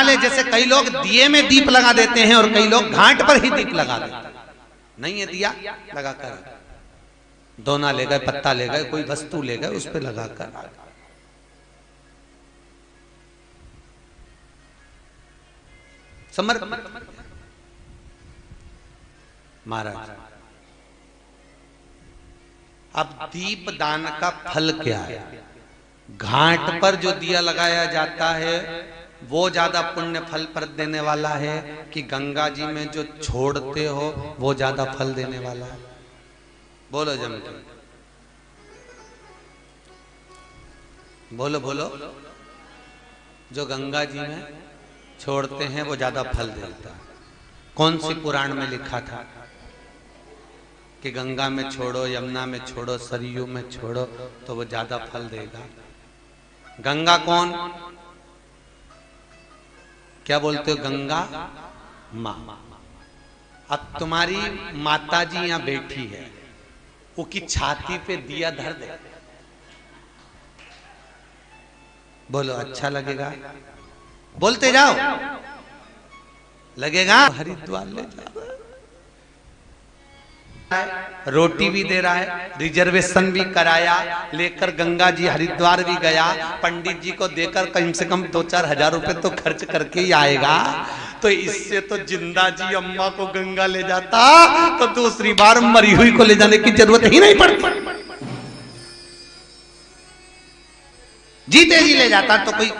ले, जैसे कई लोग दिए में दीप लगा देते हैं और कई लोग घाट पर ही दीप लगा देते हैं। नहीं है दिया लगा कर, दोना ले गए, पत्ता ले गए, कोई वस्तु ले गए, उस पर लगा कर समर्पित। महाराज अब दीप दान का फल क्या है? घाट पर जो दिया लगाया जाता है वो ज्यादा पुण्य फल पर देने वाला है कि गंगा जी में जो छोड़ते हो वो ज्यादा फल देने वाला है? बोलो जम के बोलो बोलो। जो गंगा जी में छोड़ते हैं वो ज्यादा फल देता है। कौन सी पुराण में लिखा था कि गंगा में छोड़ो, यमुना में छोड़ो, सरयू में छोड़ो तो वो ज्यादा फल देगा? गंगा कौन? क्या बोलते हो? गंगा माँ। अब तुम्हारी माता जी यहाँ बैठी है, वो की छाती पे दिया धर दे, बोलो अच्छा लगेगा? बोलते जाओ, लगेगा? हरिद्वार ले जा, रोटी भी दे रहा है, रिजर्वेशन भी कराया, लेकर गंगा जी हरिद्वार भी गया, पंडित जी को देकर कम से कम 2-4 हजार रुपए तो खर्च करके ही आएगा। तो इससे तो जिंदा जी अम्मा को गंगा ले जाता तो दूसरी बार मरी हुई को ले जाने की जरूरत ही नहीं पड़ती। जीते जी ले जाता तो कोई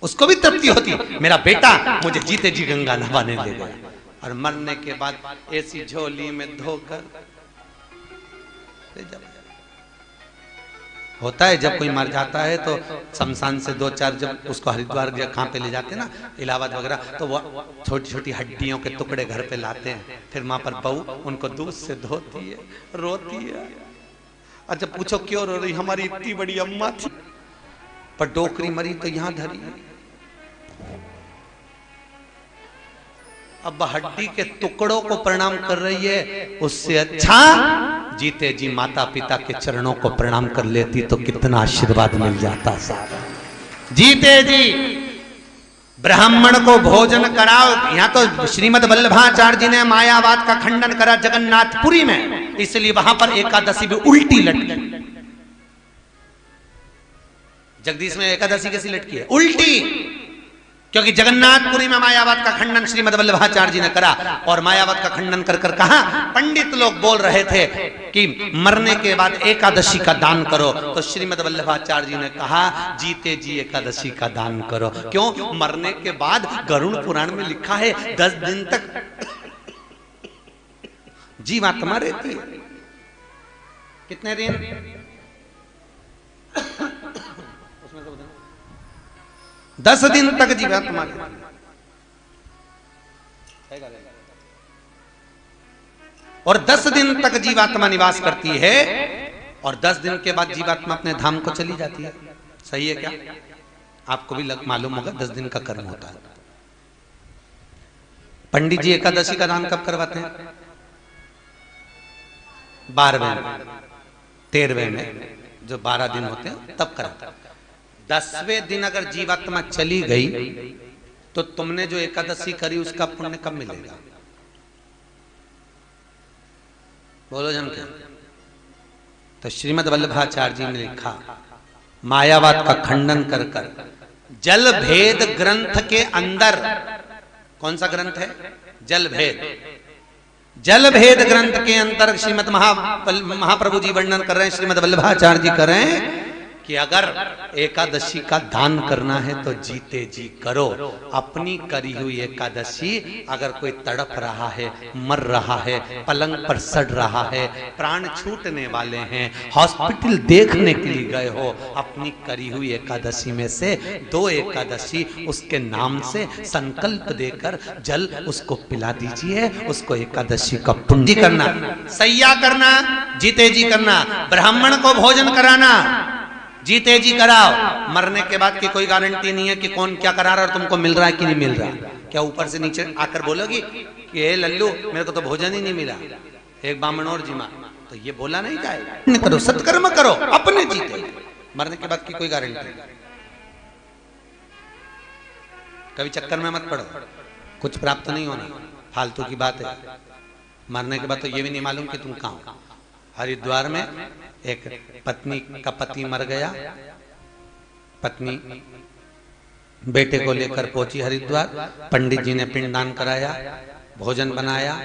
उसको भी तृप्ति होती, मेरा बेटा मुझे जीते जी गंगा नहाने ले गया। और मरने के बाद ऐसी झोली में धोकर ले जाओ। होता है जब कोई मर जाता है तो शमशान से 2-4 जब उसको हरिद्वार कहाँ पे ले जाते हैं ना, इलाहाबाद वगैरह, तो वो छोटी छोटी हड्डियों के टुकड़े घर पे लाते हैं, फिर वहां पर बहू उनको दूध से धोती है, रोती है। अच्छा पूछो क्यों रो रही? हमारी इतनी बड़ी अम्मा थी पर डोकरी मरी तो यहां धरी। अब हड्डी के टुकड़ों को प्रणाम कर रही है, उससे अच्छा जीते जी माता पिता के चरणों को प्रणाम कर लेती तो कितना आशीर्वाद मिल जाता साहब। जीते जी ब्राह्मण को भोजन कराओ। यहाँ तो श्रीमद वल्लभाचार्य जी ने मायावाद का खंडन करा जगन्नाथपुरी में, इसलिए वहां पर एकादशी भी उल्टी लटकी। जगदीश में एकादशी कैसी लटकी है? उल्टी, क्योंकि जगन्नाथपुरी में मायावाद का खंडन श्रीमद वल्लभाचार्य जी ने करा। और मायावाद का खंडन कर कर कहा, पंडित लोग बोल रहे थे कि मरने के बाद एकादशी का दान करो, तो श्रीमद वल्लभाचार्य जी ने कहा जीते जी एकादशी का दान करो। क्यों? मरने के बाद गरुड़ पुराण में लिखा है 10 दिन तक जीवात्मा रहती है। कितने दिन? 10 दिन तक जीवात्मा और 10 दिन तक जीवात्मा निवास करती है और 10 दिन के बाद जीवात्मा अपने धाम को चली जाती है। सही है क्या? आपको भी मालूम होगा 10 दिन का कर्म होता है। पंडित जी एकादशी का दान कब करवाते हैं? 12वें 13वें में, जो 12 दिन होते हैं तब कराते हैं। 10वें दिन अगर जीवात्मा चली गई तो तुमने जो एकादशी करी उसका पुण्य कब मिलेगा? बोलो जन के। तो श्रीमद वल्लभाचार्य जी ने लिखा, मायावाद का खंडन कर कर जल भेद ग्रंथ के अंदर, कौन सा ग्रंथ है? जल भेद। जल भेद ग्रंथ के अंदर श्रीमद महाप्रभु जी वर्णन कर रहे हैं, श्रीमद वल्लभाचार्य जी कर रहे हैं कि अगर एकादशी का दान करना है तो जीते जी करो। अपनी करी हुई एकादशी अगर कोई तड़प रहा है, मर रहा है, पलंग पर सड़ रहा है, प्राण छूटने वाले हैं, हॉस्पिटल देखने के लिए गए हो, अपनी करी हुई एकादशी में से 2 एकादशी उसके नाम से संकल्प देकर जल उसको पिला दीजिए। उसको एकादशी का पुण्य करना, सैया करना, जीते जी करना, ब्राह्मण को भोजन कराना, जीते जी कराओ। मरने के बाद की कोई गारंटी नहीं है कि कौन क्या करा रहा है और तुमको मिल रहा है कि नहीं मिल रहा। क्या ऊपर से नीचे आकर बोलोगी कि हे लल्लू मेरे को तो भोजन ही नहीं मिला, एक बामण और जिमा, तो ये बोला नहीं जाएगा। करो, सत्कर्म करो, अपने जीते। मरने के बाद की कोई गारंटी नहीं। कभी चक्कर में मत पड़ो, कुछ प्राप्त नहीं होना, फालतू की बात है। मरने के बाद तो ये भी नहीं मालूम कि तुम कहाँ हो। हरिद्वार में एक पत्नी का पति मर गया, पत्नी बेटे को लेकर पहुंची हरिद्वार, पंडित जी ने पिंडदान कराया, भोजन बनाया,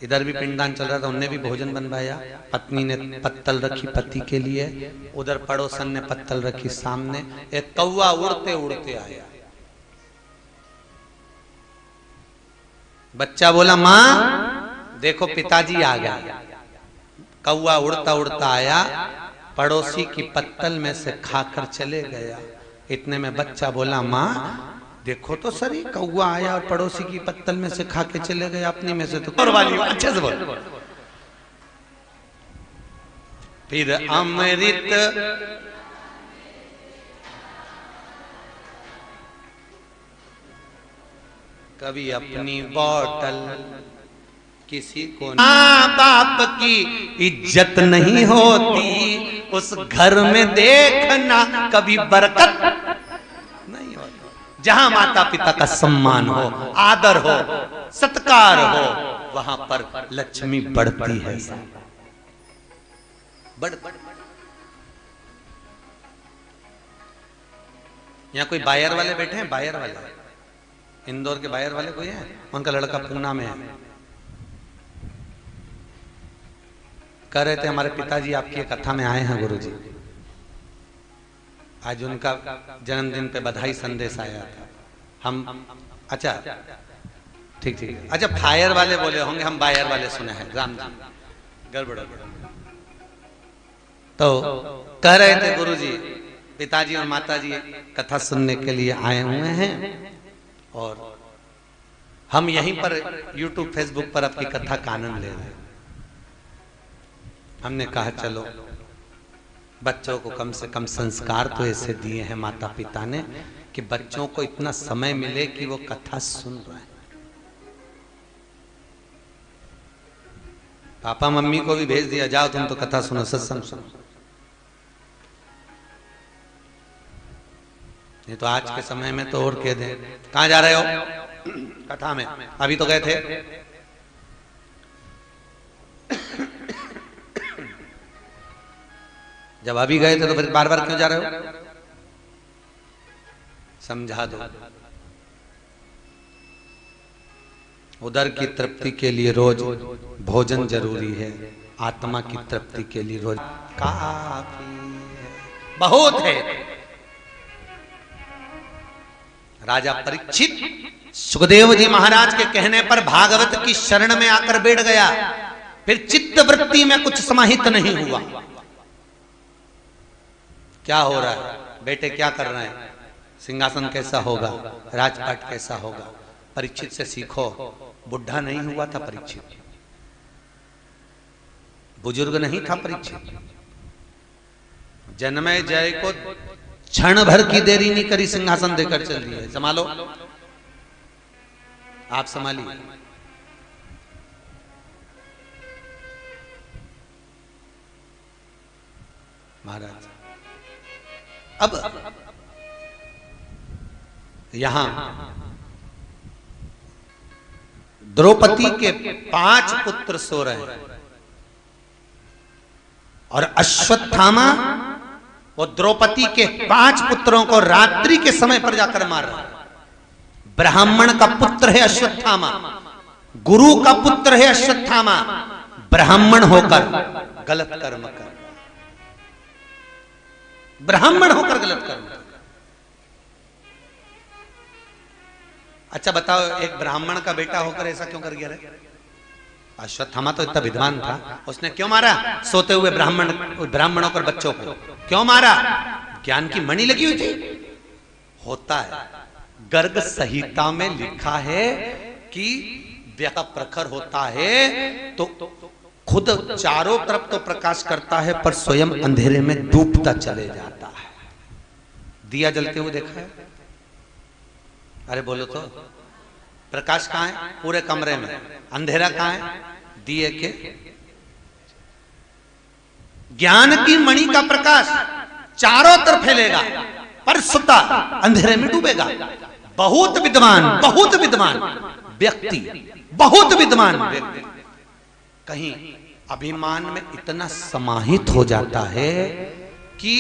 इधर भी पिंडदान चल रहा था, उनने भी भोजन बनवाया। पत्नी ने पत्तल रखी पति के लिए, उधर पड़ोसन ने पत्तल रखी सामने। एक कौवा उड़ते उड़ते आया, बच्चा बोला माँ देखो पिताजी आ गया। कौवा उड़ता उड़ता आया, पड़ोसी की पत्तल में से खाकर चले गया। इतने में बच्चा बोला माँ देखो तो सही, कौवा आया और पड़ोसी की पत्तल में से खा के चले गए, अपनी में से तो और वाली अच्छे से बोल। फिर अमृत कभी अपनी बोतल किसी को, माँ बाप की इज्जत नहीं होती, उस घर में देखना कभी बरकत नहीं होती। जहां माता पिता का सम्मान हो, आदर हो, सत्कार हो, वहां पर लक्ष्मी बढ़ती है। यहाँ कोई बायर वाले बैठे हैं, बायर वाले, इंदौर के बायर वाले कोई है? उनका लड़का पूना में है। कह रहे थे हमारे पिताजी आपकी कथा में आए हैं गुरुजी, आज उनका जन्मदिन पे बधाई संदेश आया था। हम अच्छा ठीक ठीक, अच्छा फायर वाले बोले होंगे, हम बायर वाले सुने हैं, राम जी गड़बड़। तो कह रहे थे गुरुजी पिताजी और माताजी कथा सुनने के लिए आए हुए हैं और हम यहीं पर YouTube फेसबुक पर आपकी कथा का आनंद ले रहे हैं। हमने कहा चलो बच्चों को कम से कम संस्कार तो ऐसे दिए हैं माता पिता ने कि बच्चों को इतना समय मिले कि वो कथा सुन रहे हैं। पापा मम्मी को भी भेज दिया, जाओ तुम तो कथा सुनो, सत्संग सुनो। ये तो आज के समय में तो और कह दें कहां जा रहे हो कथा में, अभी तो गए थे। जब अभी गए थे तो फिर बार बार क्यों जा रहे हो? समझा दो। उदर की तृप्ति के लिए रोज भोजन जरूरी है, आत्मा की तृप्ति के लिए रोज काफी है, बहुत है। राजा परीक्षित सुखदेव जी महाराज के कहने पर भागवत की शरण में आकर बैठ गया, फिर चित्त वृत्ति में कुछ समाहित नहीं हुआ। क्या हो रहा है? बेटे क्या कर रहे हैं? सिंहासन कैसा होगा, राजपाट कैसा होगा? परीक्षित से सीखो। बुढ़ा नहीं हुआ था परीक्षित, बुजुर्ग नहीं था परीक्षित। जन्मय जय को क्षण भर की देरी नहीं करी, सिंहासन देकर चल दिए। संभालो, आप संभालिए। महाराज अब यहां द्रौपदी के 5 पुत्र सो रहे हैं और अश्वत्थामा वो द्रौपदी के 5 पुत्रों को रात्रि के समय पर जाकर मार रहा है। ब्राह्मण का पुत्र है अश्वत्थामा, गुरु का पुत्र है अश्वत्थामा, ब्राह्मण होकर गलत कर्म कर, ब्राह्मण होकर गलत कर्म कर। अच्छा बताओ, एक ब्राह्मण का बेटा होकर ऐसा क्यों कर गया रे? अश्वत्थामा तो इतना विद्वान था, उसने क्यों मारा सोते हुए ब्राह्मणों और बच्चों को? क्यों मारा? ज्ञान की मणि लगी हुई थी। होता है, गर्ग संहिता में लिखा है कि व्यक्ति प्रखर होता है तो खुद चारों तरफ तो प्रकाश करता है पर स्वयं अंधेरे में डूबता चले जाता है। दिया जलते हुए देखा है? अरे बोलो तो, प्रकाश कहां है? पूरे कमरे में। अंधेरा कहां है? दिए के। ज्ञान की मणि का प्रकाश चारों तरफ फैलेगा पर सुता अंधेरे में डूबेगा। बहुत विद्वान व्यक्ति, बहुत विद्वान व्यक्ति कहीं अभिमान में इतना समाहित हो जाता है कि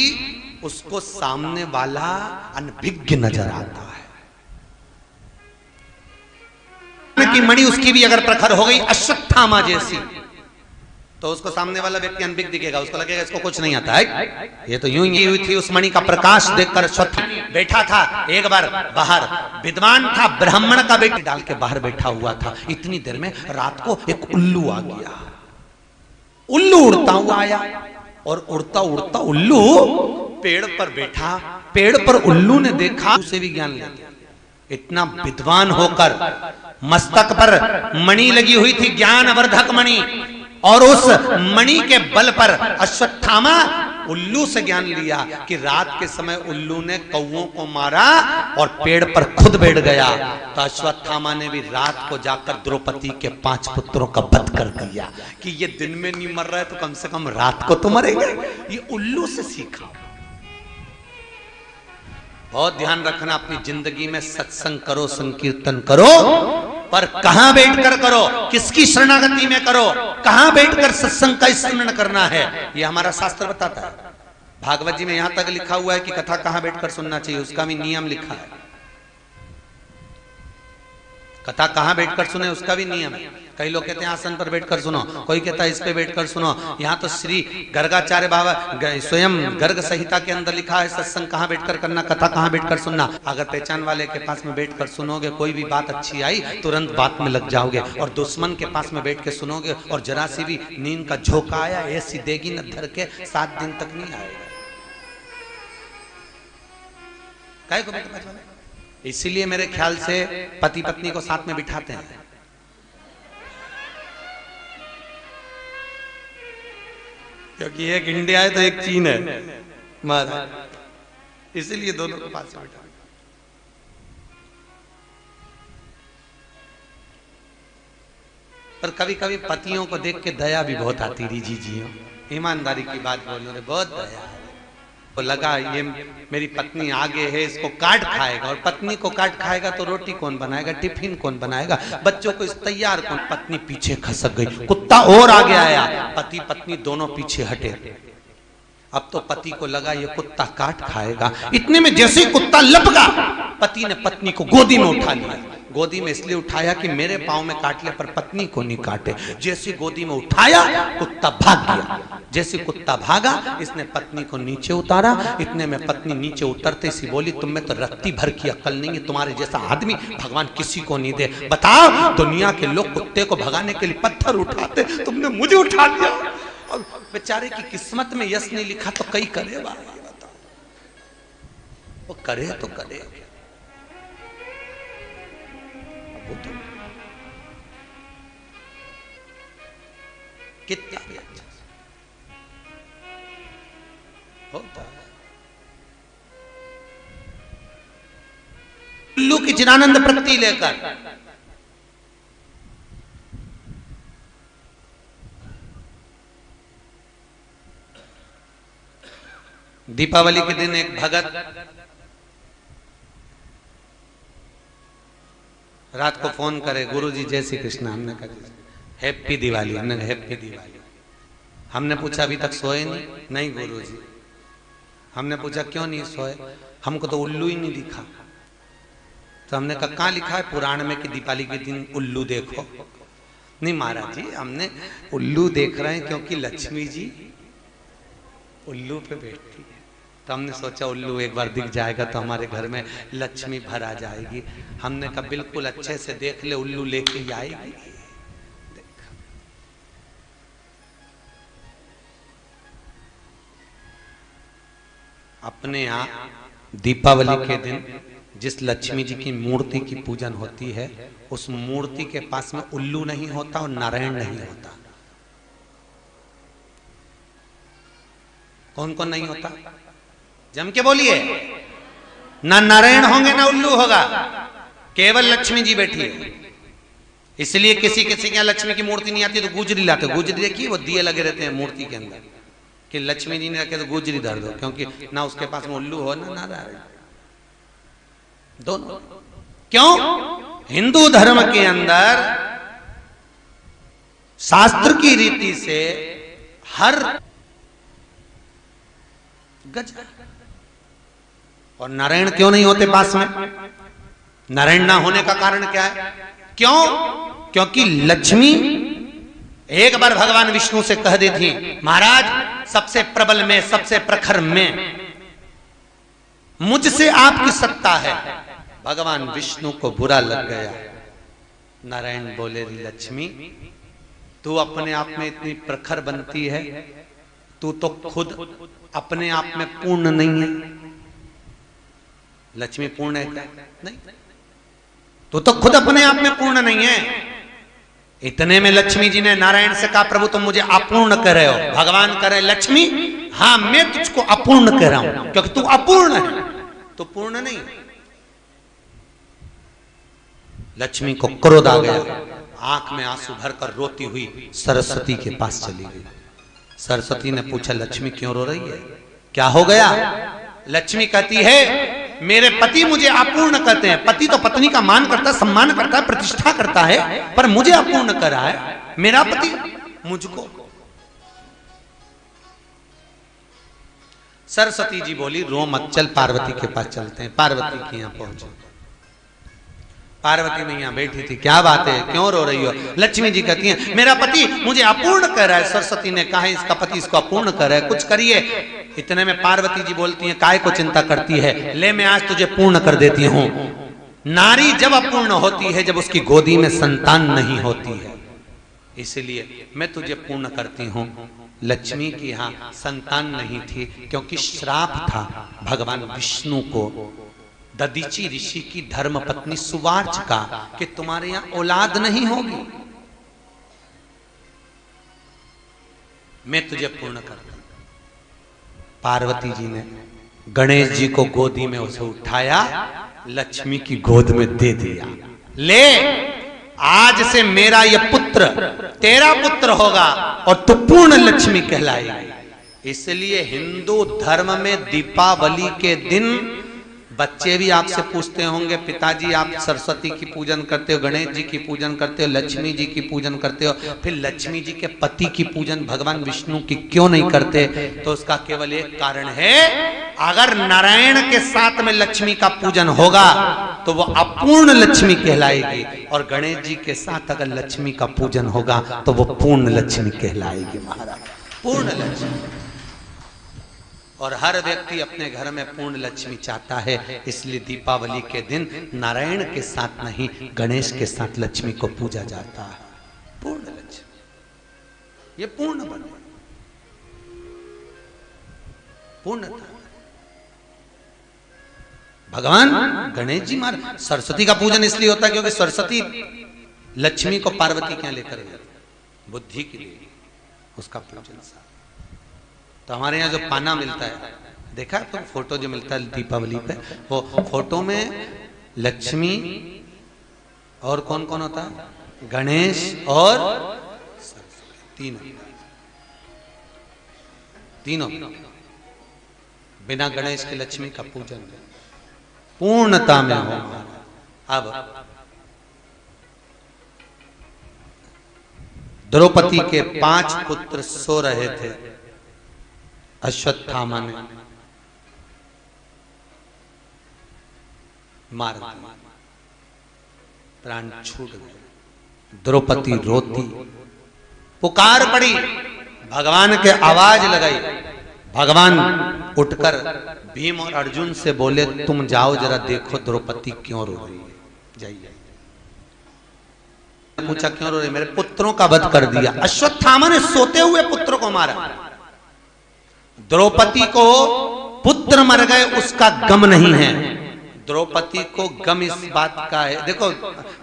उसको सामने वाला अनभिज्ञ नजर आता है। की मणि उसकी भी अगर प्रखर हो गई अश्वत्थामा जैसी, तो उसको सामने वाला व्यक्ति अनभिज्ञ दिखेगा, उसको लगेगा इसको कुछ नहीं आता है। ये तो यूं ही हुई थी, उस मणि का प्रकाश देखकर अश्वत्थ बैठा था एक बार बाहर, विद्वान था, ब्राह्मण का बेटी डाल के बाहर बैठा हुआ था। इतनी देर में रात को एक उल्लू आ गया। उल्लू उड़ता हुआ आया और उड़ता उड़ता उल्लू पेड़ पर बैठा। पेड़ पर उल्लू ने देखा, उसे भी ज्ञान ले गया। इतना विद्वान होकर मस्तक पर मणि लगी हुई थी, ज्ञानवर्धक मणि, और उस मणि के बल पर अश्वत्थामा उल्लू से ज्ञान लिया कि रात के समय उल्लू ने कौओं को मारा और पेड़ पर खुद बैठ गया। तो अश्वत्थामा ने भी रात को जाकर द्रौपदी के 5 पुत्रों का वध कर दिया कि ये दिन में नहीं मर रहा है तो कम से कम रात को तो मरेगा। ये उल्लू से सीखा। बहुत ध्यान रखना, अपनी जिंदगी में सत्संग करो, संकीर्तन करो, पर कहां बैठकर करो, किसकी शरणागति में करो, कहां बैठकर सत्संग का स्मरण करना है, यह हमारा शास्त्र बताता है। भागवत जी में यहां तक लिखा हुआ है कि कथा कहां बैठकर सुनना चाहिए, उसका भी नियम लिखा है। कथा कहां बैठकर सुने उसका भी नियम है। कई लोग कहते हैं आसन पर बैठकर सुनो, कोई कहता है इस पे बैठकर सुनो। यहाँ तो श्री गर्गाचार्य बाबा स्वयं गर्ग संहिता के अंदर लिखा है सत्संग कहाँ बैठकर करना, कथा कहाँ बैठकर सुनना। अगर पहचान वाले के पास में बैठकर सुनोगे, कोई भी बात अच्छी आई तुरंत बात में लग जाओगे, और दुश्मन के पास में बैठ के सुनोगे और जरा सी भी नींद का झोंका आया, ऐसी देगी न धर के 7 दिन तक नहीं आएगा। काय को बैठे वाले? इसीलिए मेरे ख्याल से पति पत्नी को साथ में बिठाते हैं। क्योंकि एक इंडिया है तो एक चीन है महाराज, इसीलिए दोनों को पास में बिठा। पर कभी कभी पतियों को देख के दया भी बहुत आती। रिजी जी ईमानदारी की बात बोलो रे, बहुत दया है। तो लगा ये मेरी पत्नी आगे है, इसको काट खाएगा, और पत्नी को काट खाएगा तो रोटी कौन बनाएगा, टिफिन कौन बनाएगा, बच्चों को इस तैयार कौन। पत्नी पीछे खसक गई, कुत्ता और आगे आया, पति पत्नी दोनों पीछे हटे। अब तो पति को लगा ये कुत्ता काट खाएगा। इतने में जैसे ही कुत्ता लपका, पति ने पत्नी को गोदी में उठा लिया। गोदी में इसलिए उठाया कि मेरे पांव में काट ले पर पत्नी को नहीं काटे। जैसे गोदी में उठाया कुत्ता भाग गया। जैसे कुत्ता भागा, इसने पत्नी को नीचे उतारा। इतने में पत्नी नीचे उतरते सी बोली, तुम में तो रत्ती भर की अक्ल नहीं है, तुम्हारे जैसा आदमी भगवान किसी को नहीं दे। बताओ, दुनिया के लोग कुत्ते को भगाने के लिए पत्थर उठाते, तुमने मुझे उठा लिया। और बेचारे की किस्मत में यश नहीं लिखा तो कई करे बात, ये बताओ, वो करे तो करे। तो कितना भी अच्छा होता है। उल्लू की चिदानंद प्रति लेकर दीपावली के दिन एक भगत रात को फोन करे, गुरुजी जय श्री कृष्ण। हमने कहा हैप्पी दिवाली। हमने कहा हैप्पी दिवाली। हमने पूछा अभी तक सोए नहीं? नहीं गुरुजी। हमने पूछा क्यों नहीं सोए? हमको तो उल्लू ही नहीं दिखा। तो हमने कहा कहाँ लिखा है पुराण में कि दीपावली के दिन उल्लू देखो? नहीं महाराज जी, हमने उल्लू देख रहे हैं क्योंकि लक्ष्मी जी उल्लू पे बैठती है। तो हमने सोचा उल्लू एक बार दिख जाएगा तो हमारे घर में लक्ष्मी भर आ जाएगी। हमने कहा बिल्कुल अच्छे से देख ले, उल्लू लेके ही आएगी। अपने यहाँ दीपावली के दिन जिस लक्ष्मी जी की मूर्ति की पूजन होती है, उस मूर्ति के पास में उल्लू नहीं होता और नारायण नहीं होता। कौन कौन नहीं होता? जम के बोलिए। ना नारायण होंगे ना उल्लू होगा, केवल लक्ष्मी जी बैठी है। इसलिए किसी किसी के यहाँ लक्ष्मी की मूर्ति नहीं आती तो गुजरी लाते। गुजरी देखिए, वो दिए लगे रहते हैं मूर्ति के अंदर कि लक्ष्मी जी ने रखे तो गुजरी धर दो, क्योंकि ना उसके पास में उल्लू हो ना नारायण, दोनों। क्यों? हिंदू धर्म के अंदर शास्त्र की रीति से हर गज। और नारायण क्यों नहीं होते पास में? नारायण ना होने का कारण क्या है? क्यों? क्योंकि लक्ष्मी एक बार भगवान विष्णु से कह दी थी, महाराज सबसे प्रबल में, सबसे प्रखर में मुझसे आपकी सत्ता है। भगवान विष्णु को बुरा लग गया। नारायण बोले, लक्ष्मी तू अपने आप में इतनी प्रखर बनती है, तू तो खुद अपने आप में पूर्ण नहीं है। लक्ष्मी पूर्ण है क्या? नहीं। तू तो खुद अपने आप में पूर्ण नहीं है। इतने में लक्ष्मी जी ने नारायण से कहा, प्रभु तुम मुझे अपूर्ण कह रहे हो। भगवान कह रहे, लक्ष्मी हां मैं तुझको अपूर्ण कह रहा हूं, क्योंकि तू अपूर्ण है, तो पूर्ण नहीं। लक्ष्मी को क्रोध आ गया, आंख में आंसू भरकर रोती हुई सरस्वती के पास चली गई। सरस्वती ने पूछा, लक्ष्मी क्यों रो रही है, क्या हो गया? लक्ष्मी कहती है, मेरे पति मुझे अपूर्ण कहते हैं। पति तो पत्नी का मान करता है, सम्मान करता है, प्रतिष्ठा करता है, पर मुझे अपूर्ण कर रहा है मेरा पति मुझको। सरस्वती जी बोली, रो मत, चल पार्वती के पास चलते हैं। पार्वती के यहां पहुंचे। पार्वती मैया बैठी थी। क्या बात है, क्यों रो रही हो? लक्ष्मी जी कहती हैं, मेरा पति मुझे अपूर्ण कर रहा है। सरस्वती ने कहा, इसका पति इसको अपूर्ण कर रहा है, कुछ करिए। इतने में पार्वती जी बोलती हैं, काय को चिंता करती है, ले मैं आज तुझे पूर्ण कर देती हूं। नारी जब अपूर्ण होती है, जब उसकी गोदी में संतान नहीं होती है, इसलिए मैं तुझे पूर्ण करती हूं। लक्ष्मी की यहां संतान नहीं थी, क्योंकि श्राप था भगवान विष्णु को ददीची ऋषि की धर्म पत्नी सुवार्च का, कि तुम्हारे यहां औलाद नहीं होगी, मैं तुझे पूर्ण करता। पार्वती जी ने गणेश जी को गोदी में उसे उठाया, लक्ष्मी की गोद में दे दिया। ले, आज से मेरा यह पुत्र तेरा पुत्र होगा और तू पूर्ण लक्ष्मी कहलाएगी। इसलिए हिंदू धर्म में दीपावली के दिन बच्चे भी आपसे पूछते होंगे, पिताजी आप सरस्वती की पूजन करते हो, गणेश जी की पूजन करते हो, लक्ष्मी जी की पूजन करते हो, फिर लक्ष्मी जी के पति की पूजन भगवान विष्णु की क्यों नहीं करते? तो उसका केवल एक कारण है, अगर नारायण के साथ में लक्ष्मी का पूजन होगा तो वो अपूर्ण लक्ष्मी कहलाएगी, और गणेश जी के साथ अगर लक्ष्मी का पूजन होगा तो वो पूर्ण लक्ष्मी कहलाएगी। महाराज, पूर्ण लक्ष्मी। और हर व्यक्ति अपने घर में पूर्ण लक्ष्मी चाहता है, इसलिए दीपावली के दिन नारायण के साथ नहीं, गणेश के साथ लक्ष्मी को पूजा जाता है। पूर्ण लक्ष्मी, ये पूर्ण बने, पूर्णता। भगवान गणेश जी महाराज, सरस्वती का पूजन इसलिए होता है क्योंकि सरस्वती लक्ष्मी को पार्वती के यहां लेकर गई, बुद्धि की देवी, उसका पूजन। तो हमारे यहाँ जो पाना मिलता है, देखा तो फोटो जो मिलता है दीपावली पे, वो फोटो में लक्ष्मी और कौन कौन होता है? गणेश और तीनों। बिना गणेश के लक्ष्मी का पूजन पूर्णता में हो। अब द्रौपदी के 5 पुत्र सो रहे थे। अश्वत्थामा ने मार दिया, प्राण छूट गए। द्रौपदी रोती, पुकार पड़ी, भगवान के आवाज लगाई। भगवान उठकर भीम और अर्जुन से बोले, तुम जाओ जरा देखो द्रौपदी क्यों रो रही है, जाइए। पूछा क्यों रो रही? मेरे पुत्रों का वध कर दिया। अश्वत्थामा ने सोते हुए पुत्र को मारा। द्रौपदी को पुत्र मर गए उसका गम नहीं है, द्रौपदी को गम इस बात का है। देखो,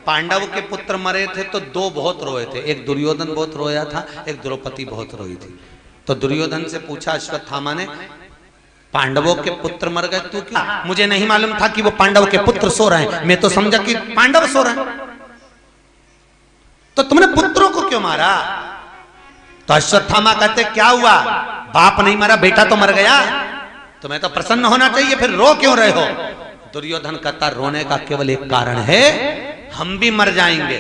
पांडव के पुत्र मरे थे तो 2 बहुत रोए थे, एक दुर्योधन बहुत रोया था, एक द्रौपदी बहुत रोई थी। तो दुर्योधन से पूछा अश्वत्थामा ने, पांडवों के पुत्र मर गए तू क्यों? मुझे नहीं मालूम था कि वो पांडव के पुत्र सो रहे हैं, मैं तो समझा कि पांडव सो रहे हैं, तो तुमने पुत्रों को क्यों मारा? तो अश्वत्थामा कहते, क्या हुआ, बाप नहीं मरा, बेटा तो मर गया, तुम्हें तो प्रसन्न होना चाहिए, फिर रो क्यों रहे हो? दुर्योधन कहता रोने का केवल एक कारण है, हम भी मर जाएंगे,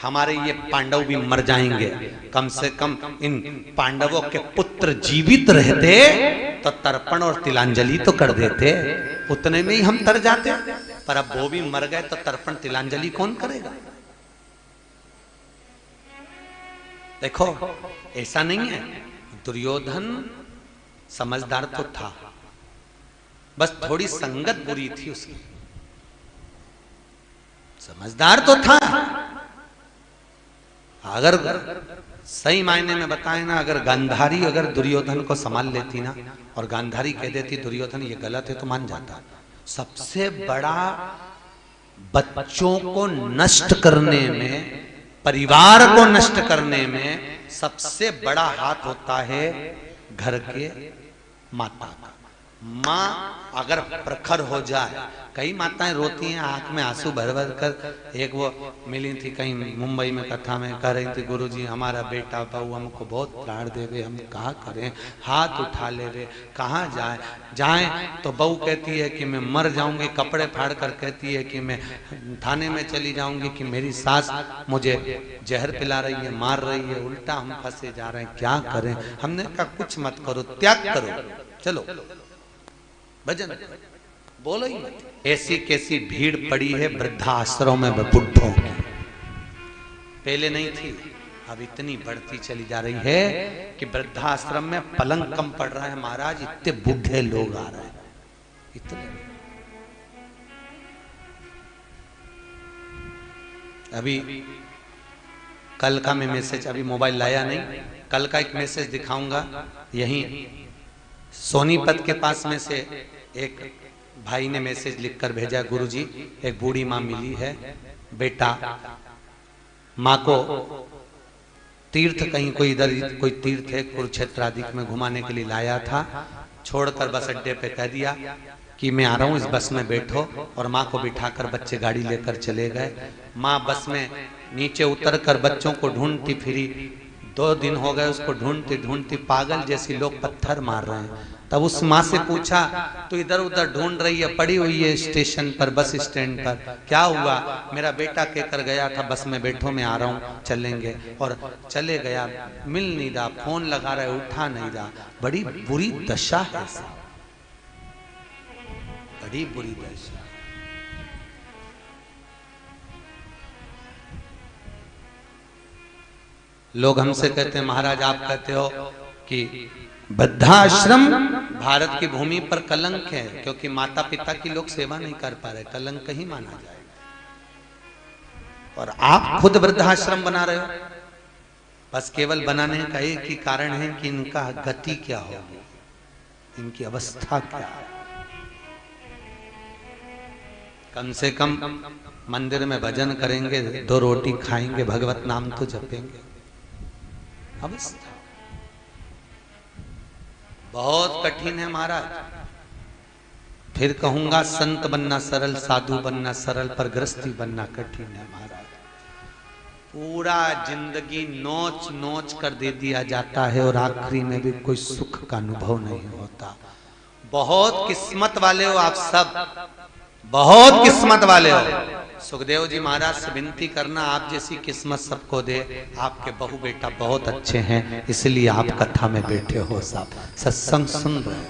हमारे ये पांडव भी मर जाएंगे। कम से कम इन पांडवों के पुत्र जीवित रहते तो तर्पण और तिलांजलि तो कर देते, उतने में ही हम तर जाते। पर अब वो भी मर गए तो तर्पण तिलांजलि कौन करेगा? देखो ऐसा नहीं है, दुर्योधन समझदार तो था, बस थोड़ी संगत बुरी थी उसकी। समझदार तो था, अगर सही मायने में बताए ना, अगर गांधारी अगर दुर्योधन को संभाल लेती ना और गांधारी कह देती दुर्योधन ये गलत है तो मान जाता। सबसे बड़ा बच्चों को नष्ट करने में, परिवार को नष्ट करने में सबसे बड़ा हाथ होता है घर के माता का। माँ अगर प्रखर हो जाए, कई माताएं रोती हैं आंख में आंसू भर भर कर। एक वो मिली थी कहीं मुंबई में, कथा में कह रही थी गुरुजी हमारा बेटा बहू हमको बहुत प्राण देवे, हम कहा करें, हाथ उठा ले वे, कहाँ जाएं तो बहू कहती है कि मैं मर जाऊंगी, कपड़े फाड़ कर कहती है कि मैं थाने में चली जाऊंगी, कि मेरी सास मुझे जहर पिला रही है, मार रही है, उल्टा हम फंसे जा रहे हैं, क्या करें। हमने कहा कुछ मत करो, त्याग करो, चलो भजन बोलो ही मत। ऐसी कैसी भीड़ पड़ी है वृद्धाश्रम में बुढ़ों की, पहले नहीं थी, अब इतनी बढ़ती चली जा रही है कि वृद्धाश्रम में पलंग कम पड़ रहा है महाराज, इतने बूढ़े लोग आ रहे हैं, इतने। अभी कल का मैं मैसेज, अभी मोबाइल लाया नहीं, कल का एक मैसेज दिखाऊंगा। यहीं सोनीपत के पास में से एक भाई ने मैसेज लिखकर भेजा, गुरुजी एक बूढ़ी माँ मिली है, बेटा माँ को तीर्थ कहीं कोई इधर कोई तीर्थ है कुरुक्षेत्र आदि में घुमाने के लिए लाया था, छोड़कर बस अड्डे पे कह दिया कि मैं आ रहा हूँ, इस बस में बैठो, और माँ को बिठाकर बच्चे गाड़ी लेकर चले गए। माँ बस में नीचे उतरकर बच्चों को ढूंढती फिरी, 2 दिन हो गए उसको ढूंढती ढूंढती, पागल जैसी लोग पत्थर मार रहे हैं। तब उस माँ से पूछा तो इधर उधर ढूंढ रही है, पड़ी हुई है स्टेशन पर, बस स्टैंड पर, क्या हुआ? मेरा बेटा कहकर गया था बस में बैठो, मैं आ रहा हूँ, चलेंगे, और चले गया, मिल नहीं रहा, फोन लगा रहा है, उठा नहीं रहा। बड़ी बुरी दशा है, बड़ी बुरी दशा। लोग हमसे कहते हैं महाराज आप कहते हो कि वृद्धाश्रम भारत की भूमि पर कलंक है, क्योंकि माता पिता की लोग सेवा नहीं कर पा रहे, कलंक ही माना जाएगा। और आप खुद वृद्धाश्रम बना रहे हो, बस केवल बनाने का एक ही कारण है कि इनका गति क्या होगी, इनकी अवस्था क्या है। कम से कम मंदिर में भजन करेंगे, 2 रोटी खाएंगे, भगवत नाम तो जपेंगे। अवस्था बहुत कठिन है महाराज। फिर कहूंगा संत बनना सरल, साधु बनना सरल, पर गृहस्थी बनना कठिन है महाराज। पूरा जिंदगी नोच नोच कर दे दिया जाता है और आखिरी में भी कोई सुख का अनुभव नहीं होता। बहुत किस्मत वाले हो आप सब, बहुत किस्मत वाले हो। सुखदेव जी महाराज से विनती करना आप जैसी किस्मत सबको दे। आपके बहू बेटा बहुत अच्छे हैं, इसलिए आप कथा में बैठे हो, सब सत्संग सुन रहे हो,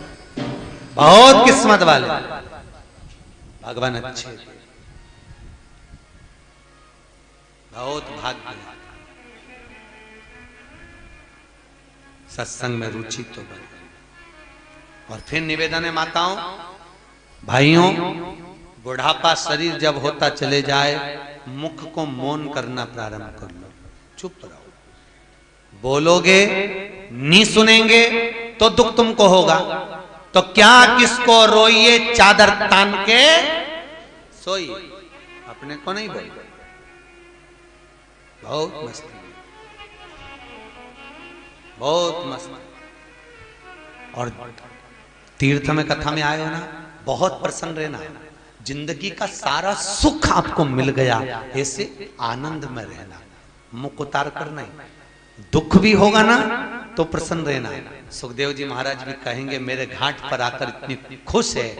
बहुत किस्मत वाले, भगवान अच्छे, बहुत भाग्य। सत्संग में रुचि तो बने। और फिर निवेदन है माताओं भाइयों, बुढ़ापा शरीर जब होता चले जाए, मुख को मौन करना प्रारंभ कर लो, चुप रहो। बोलोगे नहीं सुनेंगे तो दुख तुमको होगा, तो क्या किसको रोइए चादर तान के सोइए, अपने को नहीं बोलो। बहुत मस्ती, बहुत मस्ती। और तीर्थ में कथा में आए हो ना, बहुत प्रसन्न रहना, जिंदगी का सारा सुख आपको मिल गया, ऐसे आनंद में रहना, मुख उतार कर नहीं। दुख भी होगा ना तो प्रसन्न रहना। सुखदेव जी महाराज भी कहेंगे मेरे घाट पर आकर इतनी खुश है,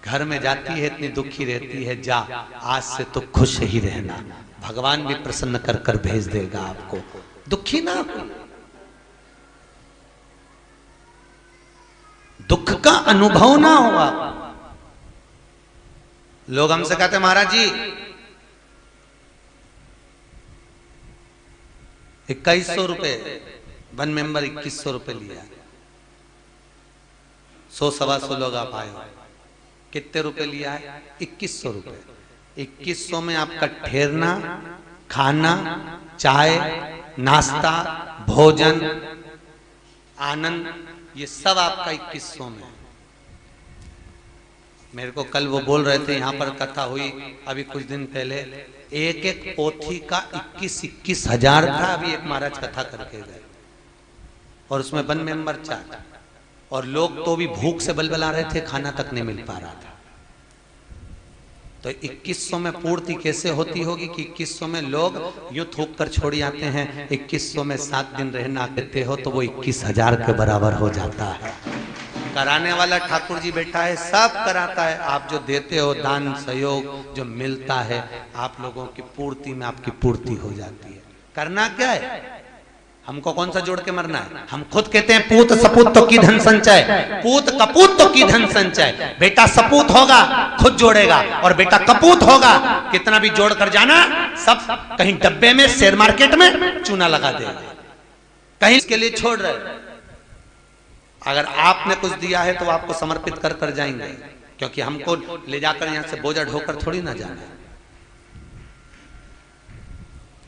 घर में जाती है इतनी दुखी रहती है, जा आज से तो खुश ही रहना, भगवान भी प्रसन्न कर कर भेज देगा आपको, दुखी ना हो। दुख का अनुभव ना हुआ। लोग हमसे कहते महाराज जी 2100 रुपए, वन मेंबर 2100 रुपए लिया, 100-125 लोग आप आए हो, कितने रुपए लिया है? 2100 रुपए। 2100 में आपका ठहरना, खाना, चाय, नाश्ता, भोजन, आनंद, ये सब आपका 2100 में। मेरे को कल वो बोल रहे थे, यहाँ पर कथा हुई अभी कुछ दिन पहले, एक एक पोथी का 21-21 हजार था। अभी एक महाराज कथा करके गए और उसमें वन मेंबर 4, और लोग तो भी भूख से बलबला रहे थे, खाना तक नहीं मिल पा रहा था। तो 2100 में पूर्ति कैसे होती होगी कि 2100 में लोग यूं थूक कर छोड़ी आते हैं, 2100 में 7 दिन रहना कहते हो तो वो 21,000 के बराबर हो जाता है। कराने वाला ठाकुर जी बैठा है, सब कराता है। आप जो देते हो दान सहयोग जो मिलता है, आप लोगों की पूर्ति में आपकी पूर्ति हो जाती है। करना क्या है? हमको कौन सा जोड़ के मरना है? हम खुद कहते हैं पूत सपूत तो की धन संचय, पूत कपूत तो की धन संचय। बेटा सपूत होगा खुद जोड़ेगा, और बेटा कपूत होगा कितना भी जोड़ कर जाना, सब कहीं डब्बे में शेयर मार्केट में चूना लगा देगा, कहीं इसके लिए छोड़ रहे। अगर आपने कुछ दिया है तो आपको समर्पित कर कर जाएंगे, क्योंकि हमको ले जाकर यहाँ से बोझा ढोकर थोड़ी ना जाना है।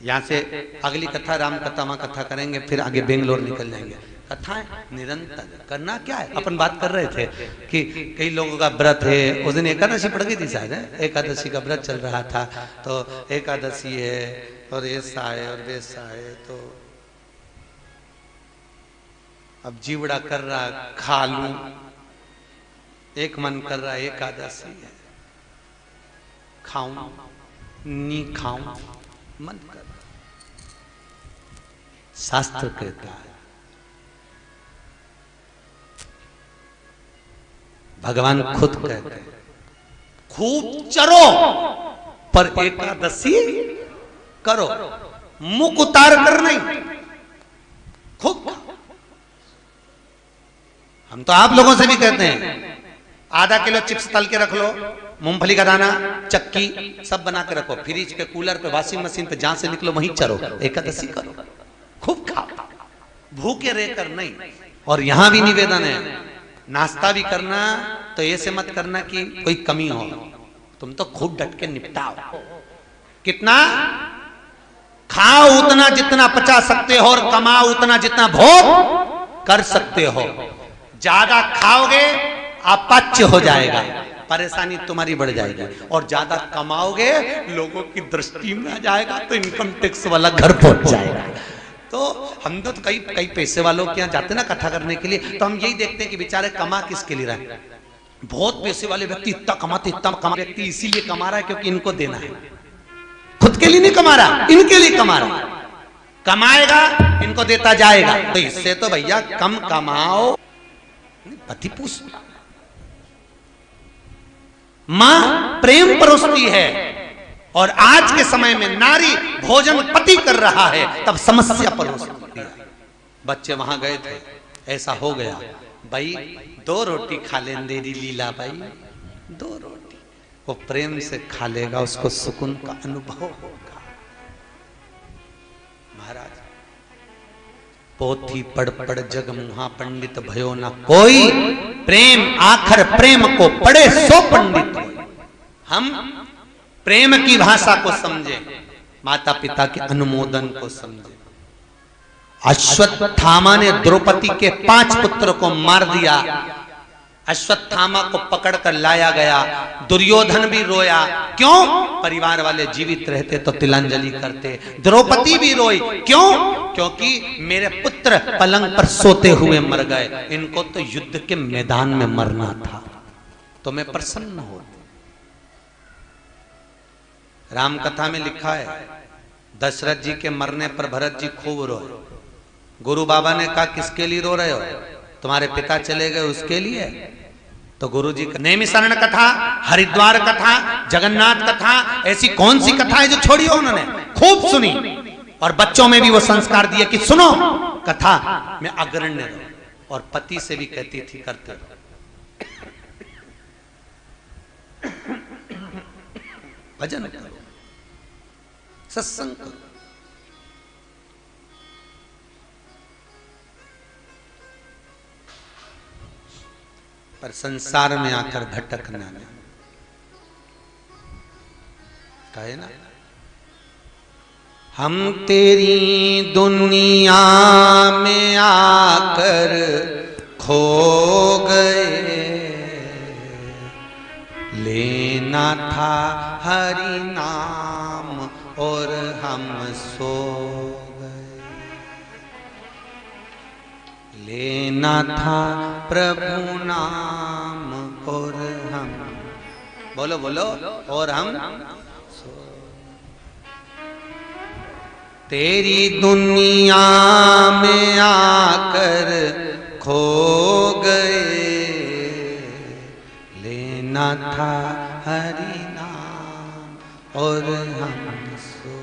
यहाँ से अगली कथा राम कथा माँ कथा करेंगे, फिर आगे बेंगलोर निकल जाएंगे। कथाएं निरंतर करना क्या है? अपन बात कर रहे थे कि कई लोगों का व्रत है, उस दिन एकादशी पड़ गई थी शायद, एकादशी का व्रत चल रहा था, तो एकादशी है और ऐसा है और वैसा है, तो अब जीवड़ा कर रहा खा लूं, एक मन कर रहा एकादशी है खाऊं नी खाऊं, मन कर। शास्त्र कहता है, भगवान खुद कहते हैं, खूब चरो पर एकादशी करो, मुख उतार कर नहीं, खूब। हम तो आप लोगों से भी कहते हैं, आधा किलो चिप्स तल के रख लो, मूंगफली का दाना, चक्की सब बना के रखो, फ्रिज पे, कूलर पे, वॉशिंग मशीन पे, जहां से निकलो वहीं चरो, एकादशी करो, खूब खाओ, भूखे रहकर नहीं। और यहां भी निवेदन है, नाश्ता भी करना तो ऐसे मत करना कि कोई कमी हो, तुम तो खूब डट के निपटाओ। कितना खाओ? उतना जितना पचा सकते हो, और कमाओ उतना जितना भोग कर सकते हो। ज्यादा खाओगे अपच हो जाएगा, परेशानी तुम्हारी बढ़ जाएगी, और ज्यादा कमाओगे लोगों की दृष्टि में आ जाएगा तो इनकम टैक्स वाला घर पहुंच जाएगा। तो हम तो कई पैसे वालों के यहाँ जाते ना कथा करने के लिए, तो हम यही देखते हैं कि बेचारे कमा किसके लिए रहे। बहुत पैसे वाले व्यक्ति इतना कमाते, इतना कमा, व्यक्ति इसीलिए कमा रहा है क्योंकि इनको देना है, खुद के लिए नहीं कमा रहा, इनके लिए कमा रहा। कमाएगा इनको देता जाएगा, तो इससे तो भैया कम कमाओ, पति पूछ। मां प्रेम परोसती है, और आज के समय में नारी भोजन पति कर रहा है, तब समस्या परोसती है। बच्चे वहां गए थे, ऐसा हो गया, भाई 2 रोटी खा लें देरी लीला भाई, 2 रोटी। वो प्रेम से खा लेगा, उसको सुकून का अनुभव होगा। महाराज पोथी पढ़ पढ़ जग मुहा पंडित भयो ना कोई, प्रेम आखर प्रेम को पढ़े सो पंडित। हम प्रेम की भाषा को समझे, माता पिता के अनुमोदन को समझे। अश्वत्थामा ने द्रौपदी के 5 पुत्र को मार दिया, अश्वत्थामा को पकड़कर लाया गया, दुर्योधन भी रोया। क्यों? परिवार वाले जीवित रहते तो तिलांजलि करते। द्रौपदी भी रोई, क्यों? क्योंकि मेरे पुत्र पलंग पर सोते हुए मर गए, इनको तो युद्ध के मैदान में मरना था, तो मैं प्रसन्न हो। राम कथा में लिखा है, दशरथ जी के मरने पर भरत जी खूब रोए। गुरु बाबा ने कहा किसके लिए रो रहे हो? तुम्हारे पिता चले गए उसके लिए? तो गुरुजी का नैमिषारण्य कथा, हरिद्वार कथा, जगन्नाथ कथा, ऐसी कौन सी कथा है जो छोड़ी हो उन्होंने? खूब सुनी और बच्चों में भी वो संस्कार दिए कि सुनो कथा में अग्रण्य रहो, और पति से भी कहती थी करते रहो। भजन करो, सत्संग करो। पर संसार में आकर भटकना नहीं, कहे ना हम तेरी दुनिया में आकर खो गए, लेना था हरि नाम और हम सो गए, लेना था प्रभु नाम और हम, बोलो बोलो, और हम सो। तेरी दुनिया में आकर खो गए, लेना था हरि नाम और हम सो।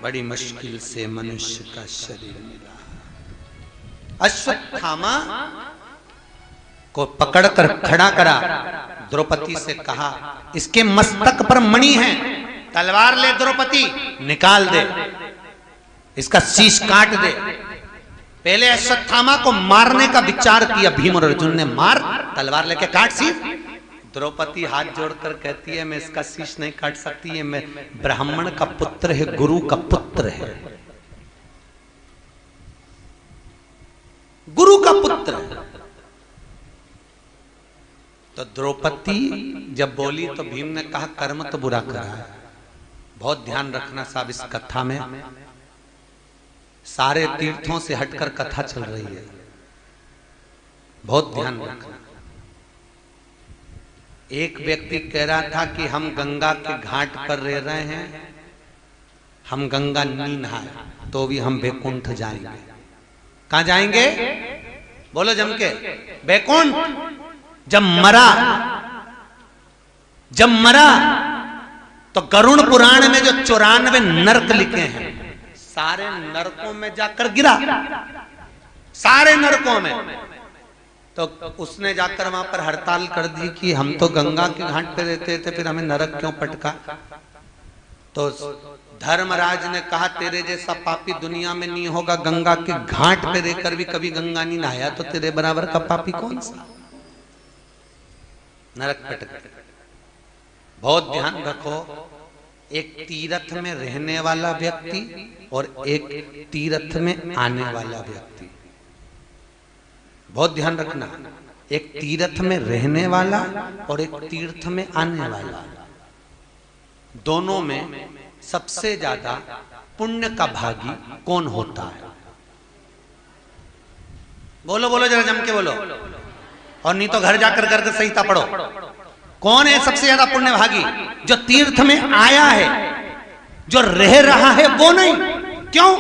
बड़ी मुश्किल से मनुष्य का शरीर मिला। अश्वत्थामा को पकड़कर खड़ा करा, द्रौपदी से कहा इसके मस्तक पर मणि है, तलवार ले द्रौपदी, निकाल दे, इसका शीश काट दे। पहले अश्वत्थामा को मारने का विचार किया भीम और अर्जुन ने, मार, तलवार लेके काट शीश। द्रौपदी हाथ जोड़कर कहती है मैं इसका शीश नहीं काट सकती, है मैं ब्राह्मण का पुत्र है, गुरु का पुत्र है, गुरु का पुत्र है। तो द्रौपदी जब बोली तो भीम ने कहा कर्म तो बुरा करा है, बहुत ध्यान रखना साहब, इस कथा में सारे तीर्थों से हटकर कथा चल रही है, बहुत ध्यान रखना। एक व्यक्ति कह रहा था कि हम गंगा के घाट पर रह रहे हैं, हम गंगा नहीं नहाए तो भी हम बैकुंठ जाएंगे। कहां जाएंगे? बोलो जम के, बैकुंठ। जब मरा तो गरुड़ पुराण में जो 94 नरक लिखे हैं, सारे नरकों में जाकर गिरा, सारे नरकों में। तो उसने जाकर वहां पर हड़ताल कर दी कि हम तो गंगा के घाट पे रहते थे, फिर हमें नरक क्यों पटका? तो धर्मराज ने कहा तेरे जैसा पापी दुनिया में नहीं होगा, गंगा के घाट पे रहकर भी कभी गंगा नहीं नहाया तो तेरे बराबर का पापी कौन सा? नरक पटक। बहुत ध्यान रखो, एक तीर्थ में रहने वाला व्यक्ति और एक तीर्थ में आने वाला व्यक्ति, बहुत ध्यान रखना। एक तीर्थ में रहने वाला और एक तीर्थ में आने वाला, दोनों में सबसे ज्यादा पुण्य का भागी कौन होता है? बोलो बोलो जरा जम के बोलो, और नहीं तो घर जाकर करके संहिता पढ़ो। कौन है सबसे ज्यादा पुण्य भागी? जो तीर्थ में आया है, जो रह रहा है वो नहीं। क्यों?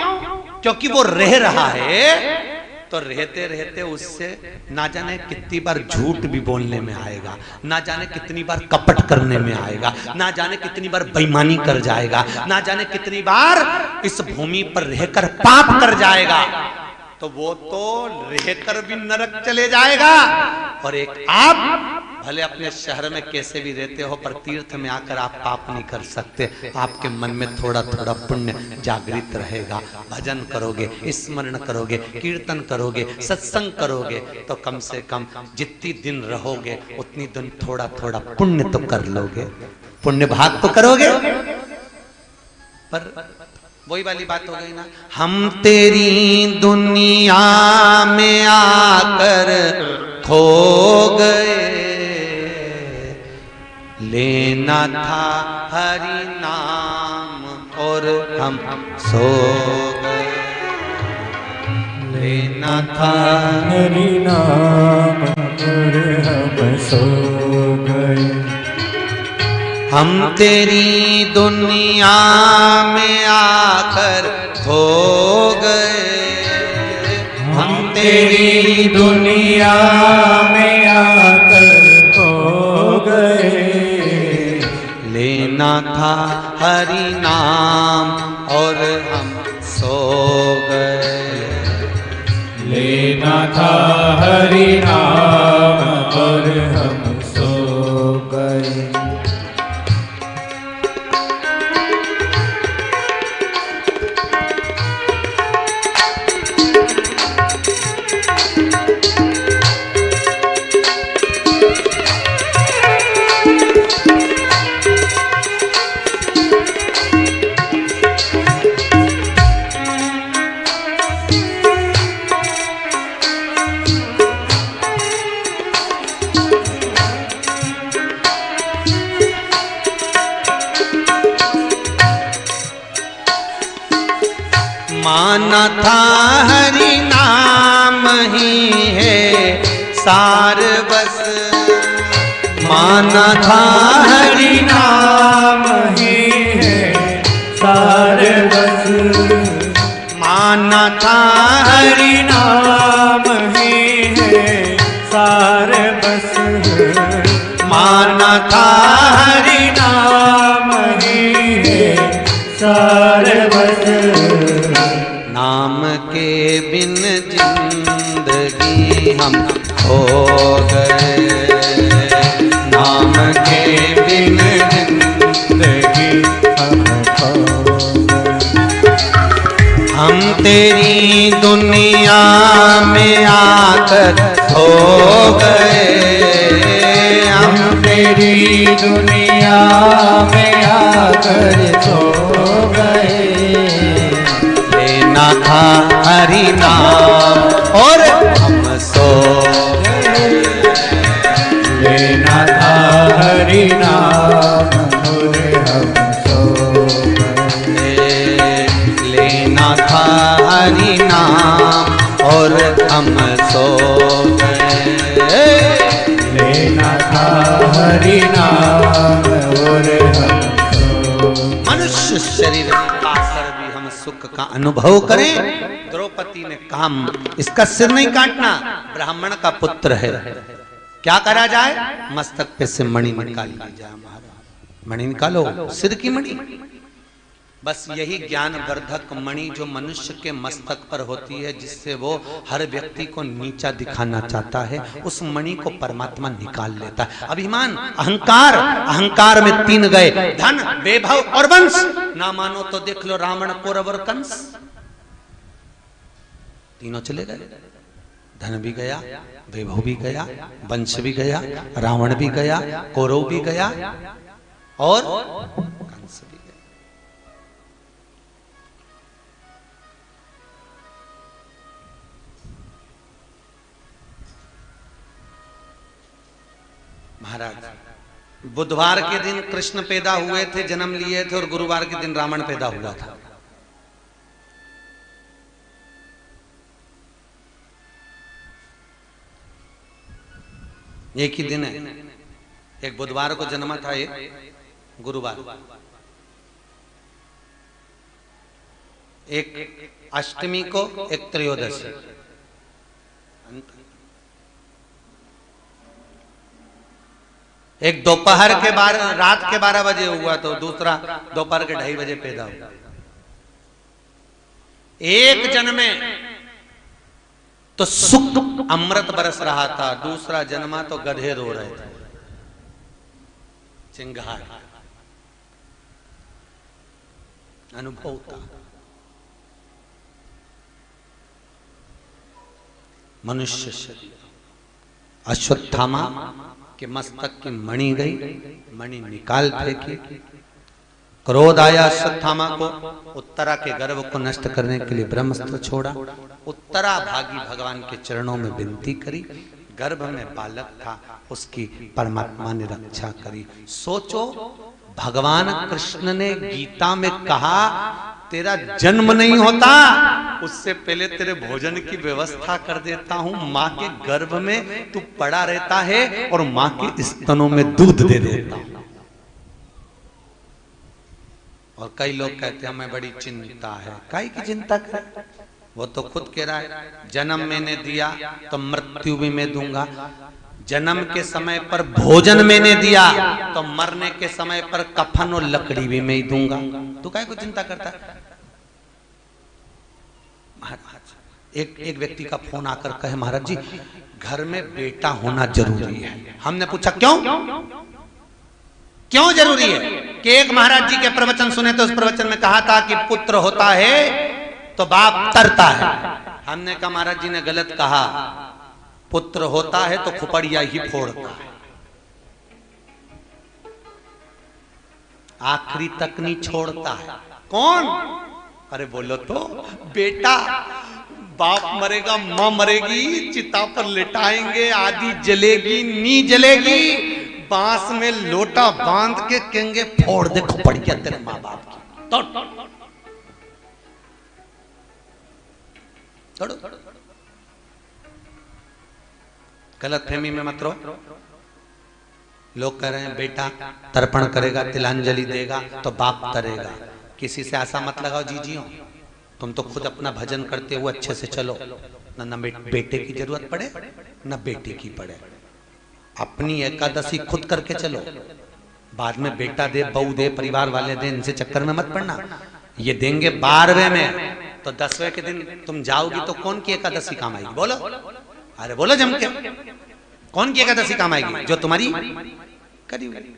क्योंकि वो रह रहा है तो रहते रहते उससे ना जाने कितनी बार झूठ भी बोलने में आएगा, ना जाने कितनी बार कपट करने में आएगा, ना जाने कितनी बार बेईमानी कर जाएगा, ना जाने कितनी बार इस भूमि पर रहकर पाप कर जाएगा। तो वो तो रहकर भी नरक चले जाएगा। और एक आप भले अपने शहर में कैसे भी रहते हो, पर तीर्थ में आकर आप पाप नहीं कर सकते। आपके मन में थोड़ा थोड़ा पुण्य जागृत रहेगा। भजन करोगे, स्मरण करोगे, कीर्तन करोगे, सत्संग करोगे, तो कम से कम जितनी दिन रहोगे उतनी दिन थोड़ा थोड़ा पुण्य तो कर लोगे, पुण्य भाग तो करोगे। पर वही वाली बात हो गई ना, हम तेरी दुनिया में आकर खो गए, लेना था हरि नाम और हम सो गए, लेना था हरि नाम और हम सो गए। हम तेरी दुनिया में आकर खो गए, हम तेरी दुनिया में आकर खो गए। लेना था हरि नाम और हम सो गए। लेना था हरि नाम और हम सो गए। माना था हरि नाम ही है सार बस। माना था हरि नाम ही है सार बस। माना था हरि नाम ही है सार बस। माना था हरि नाम ही है सार बस। नाम के बिन जिंदगी हम खो गए। नाम के बिन जिंदगी हम खो गए। हम तेरी दुनिया में आकर खो गए। हम तेरी दुनिया में आकर सो गए। लेना था हरि नाम और हम सो गए। लेना था हरि नाम और हम सो गए। लेना था हरि नाम और हम सो गए। लेना था हरि नाम और हम सो गए। मनुष्य शरीर पाकर भी हम सुख का अनुभव करें। द्रौपदी ने कहा इसका सिर नहीं काटना, ब्राह्मण का पुत्र है। क्या करा जाए? मस्तक पे से मणि निकाल ली जाए। महाराज मणि निकालो, सिर की मणि। बस यही ज्ञान वर्धक मणि जो मनुष्य के मस्तक पर होती है, जिससे वो हर व्यक्ति को नीचा दिखाना चाहता है, उस मणि को परमात्मा निकाल लेता है। अभिमान, अहंकार, अहंकार में तीन गए, धन, वैभव और वंश। ना मानो तो देख लो रावण, कौरव और कंस, तीनों चले गए। धन भी गया, वैभव भी गया, वंश भी गया, रावण भी गया, कौरव भी गया और कंस भी गया। महाराज बुधवार के दिन कृष्ण पैदा हुए थे, जन्म लिए थे, और गुरुवार के दिन रावण पैदा हुआ था। एक ही दिन है, एक बुधवार को जन्मा था, एक गुरुवार, एक अष्टमी को, एक त्रयोदशी। एक दोपहर के रात के 12 बजे हुआ, तो दूसरा दोपहर के 2:30 बजे पैदा हुआ। एक जन्मे तो सुख अमृत बरस रहा था, दूसरा जन्मा तो गधे रो रहे थे, चिंगार। अनुभव था। मनुष्य शरीर, अश्वत्थामा के मस्तक की मणि गई, मणि निकाल फेंकी। क्रोध आया अश्वत्थामा को, उत्तरा के गर्भ को नष्ट करने के लिए ब्रह्मास्त्र छोड़ा। उत्तरा भागी भगवान के चरणों में विनती करी, गर्भ में बालक था, उसकी परमात्मा ने रक्षा करी। सोचो, भगवान कृष्ण ने गीता में कहा तेरा जन्म नहीं होता उससे पहले तेरे भोजन की व्यवस्था कर देता हूं, मां के गर्भ में तू पड़ा रहता है और मां के स्तनों में दूध दे देता हूं। और कई लोग कहते हैं हमें बड़ी चिंता है। काई की चिंता कर? वो तो खुद कह रहा है जन्म मैंने दिया तो मृत्यु भी मैं दूंगा, जन्म के समय पर भोजन मैंने दिया तो मरने के समय पर कफन और लकड़ी भी मैं ही दूंगा। तू काहे को चिंता करता है? एक व्यक्ति का फोन आकर कहे महाराज जी घर में बेटा होना जरूरी है। हमने पूछा क्यों जरूरी है? कि एक महाराज जी के प्रवचन सुने तो उस प्रवचन में कहा था कि पुत्र होता है तो बाप तरता है। हमने कहा महाराज जी ने गलत कहा, पुत्र होता है तो खुपड़िया ही फोड़ता है, आखिरी तक नहीं छोड़ता है। कौन? अरे बोलो तो बेटा। बाप मरेगा, मां मरेगी, चिता पर लिटाएंगे, आदि जलेगी नी जलेगी, बांस में लोटा बांध के कहेंगे फोड़ दे खुपड़िया तेरे मां बाप की। तोड़ो। गलत फहमी में मत रहो। लोग कह रहे हैं बेटा तर्पण करेगा, तिलांजलि देगा तो बाप तरेगा। किसी से आशा मत लगाओ जीजियो, तुम तो खुद अपना भजन करते हुए अच्छे से चलो, ना बेटे की जरूरत पड़े ना बेटे की पड़े। अपनी एकादशी खुद करके चलो, बाद में बेटा दे, बहू दे, परिवार वाले दे, इनसे चक्कर में मत पड़ना। ये देंगे 12वें में तो 10वें के दिन तुम जाओगी तो कौन की एकादशी काम आएगी? बोलो, अरे बोलो जम के, कौन की एकादशी काम आएगी? जो तुम्हारी करी हुई।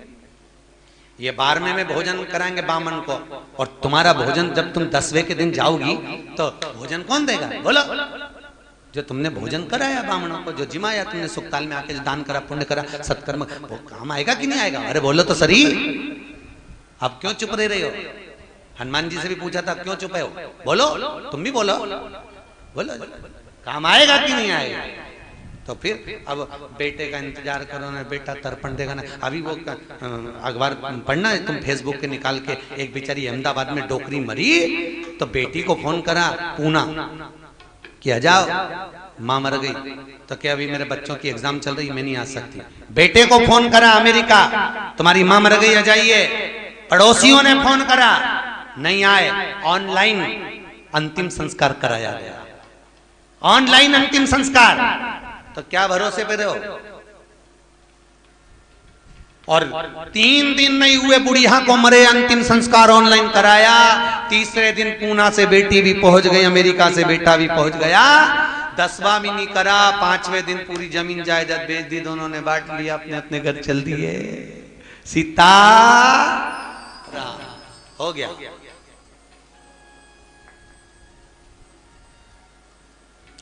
ये 12वें में भोजन कराएंगे बामन को, और तुम्हारा भोजन जब तुम 10वें के दिन जाओगी तो भोजन कौन देगा? बोलो, जो तुमने भोजन कराया बामनों को, जो जिमाया तुमने सुखताल में आके जो दान करा, पुण्य करा, सत्कर्म, वो काम आएगा कि नहीं आएगा? अरे बोलो तो सही। अब क्यों चुप रहे हो? हनुमान जी से भी पूछा था क्यों चुप हो? बोलो, तुम भी बोलो, बोलो काम आएगा कि नहीं आएगा? तो फिर अब बेटे का इंतजार करो ना, बेटा तर्पण देगा ना। अभी वो अखबार पढ़ना है तुम फेसबुक के निकाल के, एक बेचारी अहमदाबाद में डोकरी मरी तो बेटी को फोन करा पूना कि आ जाओ, मां मर गई। तो क्या अभी मेरे बच्चों की एग्जाम चल रही, मैं नहीं आ सकती। बेटे को फोन करा अमेरिका, तुम्हारी मां मर गई, आ जाइए। पड़ोसियों ने फोन करा, नहीं आए, ऑनलाइन अंतिम संस्कार कराया गया। ऑनलाइन अंतिम संस्कार, तो क्या भरोसे पे रहो? और 3 दिन नहीं हुए बुढ़िया को मरे, अंतिम संस्कार ऑनलाइन कराया। तीसरे दिन पूना से बेटी भी पहुंच गई, अमेरिका से बेटा भी पहुंच गया। 10वां भी नहीं करा, 5वें दिन पूरी जमीन जायदाद बेच दी, दोनों ने बांट लिया, अपने अपने घर चल दिए। सीता हो गया।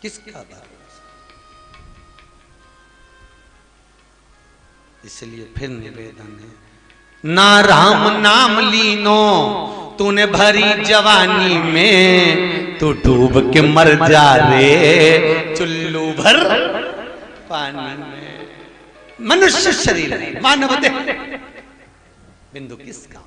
किसका बात? इसलिए फिर निवेदन है, ना राम नाम लीनो तूने भरी जवानी में, तू डूब के मर जा रे चुल्लू भर पानी में। मनुष्य शरीर है, मानव देह, बिंदु किस काम?